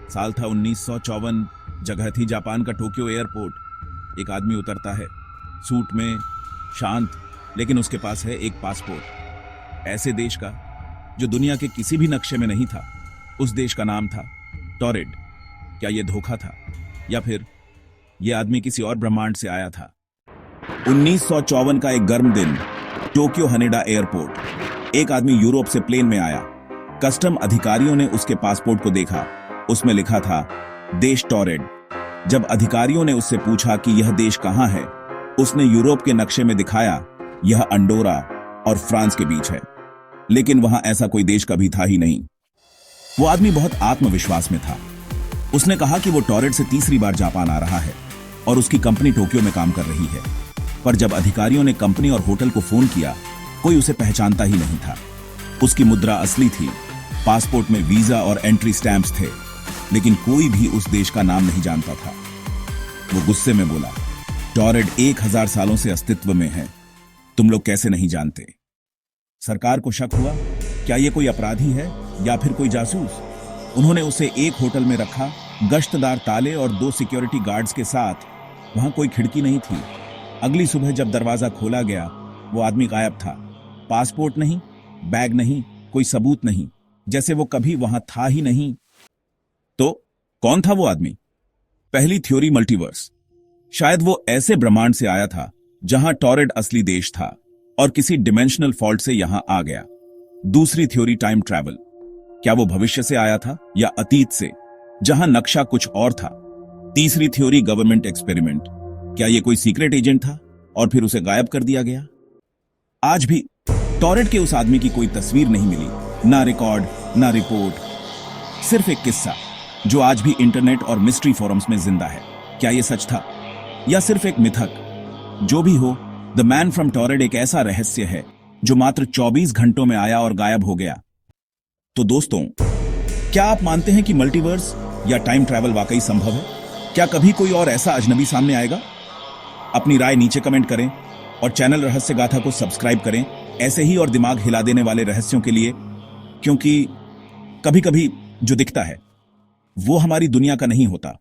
साल था 1954। जगह थी जापान का टोक्यो एयरपोर्ट। एक आदमी उतरता है, सूट में, शांत, लेकिन उसके पास है एक पासपोर्ट ऐसे देश का जो दुनिया के किसी भी नक्शे में नहीं था। उस देश का नाम था टॉरेड। क्या यह धोखा था या फिर यह आदमी किसी और ब्रह्मांड से आया था? 1954 का एक गर्म दिन, टोक्यो हनेडा एयरपोर्ट। एक आदमी यूरोप से प्लेन में आया। कस्टम अधिकारियों ने उसके पासपोर्ट को देखा। उसमें लिखा था देश टॉरेड। जब अधिकारियों ने उससे पूछा कि यह देश कहां है, उसने यूरोप के नक्शे में दिखाया यह अंडोरा और फ्रांस के बीच है। लेकिन वहां ऐसा कोई देश कभी था ही नहीं। वो आदमी बहुत आत्मविश्वास में था। उसने कहा कि वो टॉरेड से तीसरी बार जापान आ रहा है और उसकी कंपनी टोक्यो में काम कर रही है। पर जब अधिकारियों ने कंपनी और होटल को फोन किया, कोई उसे पहचानता ही नहीं था। उसकी मुद्रा असली थी, पासपोर्ट में वीजा और एंट्री स्टैंप्स थे, लेकिन कोई भी उस देश का नाम नहीं जानता था। वो गुस्से में बोला, टॉरेड 1000 सालों से अस्तित्व में है, तुम लोग कैसे नहीं जानते? सरकार को शक हुआ, क्या ये कोई अपराधी है या फिर कोई जासूस? उन्होंने उसे एक होटल में रखा, गश्तदार ताले और 2 सिक्योरिटी गार्ड्स के साथ। वहां कोई खिड़की नहीं थी। अगली सुबह जब दरवाजा खोला गया, वो आदमी गायब था। पासपोर्ट नहीं, बैग नहीं, कोई सबूत नहीं, जैसे वो कभी वहां था ही नहीं। तो कौन था वो आदमी? पहली थ्योरी मल्टीवर्स। शायद वो ऐसे ब्रह्मांड से आया था जहां टॉरेड असली देश था और किसी डिमेंशनल फॉल्ट से यहां आ गया। दूसरी थ्योरी टाइम ट्रैवल। क्या वो भविष्य से आया था या अतीत से, जहां नक्शा कुछ और था? तीसरी थ्योरी गवर्नमेंट एक्सपेरिमेंट। क्या ये कोई सीक्रेट एजेंट था और फिर उसे गायब कर दिया गया? आज भी टॉरेड के उस आदमी की कोई तस्वीर नहीं मिली, ना रिकॉर्ड, ना रिपोर्ट, सिर्फ एक किस्सा जो आज भी इंटरनेट और मिस्ट्री फोरम्स में जिंदा है। क्या यह सच था या सिर्फ एक मिथक? जो भी हो, द मैन फ्रॉम टॉरेड एक ऐसा रहस्य है जो मात्र 24 घंटों में आया और गायब हो गया। तो दोस्तों, क्या आप मानते हैं कि मल्टीवर्स या टाइम ट्रैवल वाकई संभव है? क्या कभी कोई और ऐसा अजनबी सामने आएगा? अपनी राय नीचे कमेंट करें और चैनल रहस्य गाथा को सब्सक्राइब करें ऐसे ही और दिमाग हिला देने वाले रहस्यों के लिए, क्योंकि कभी कभी जो दिखता है वो हमारी दुनिया का नहीं होता।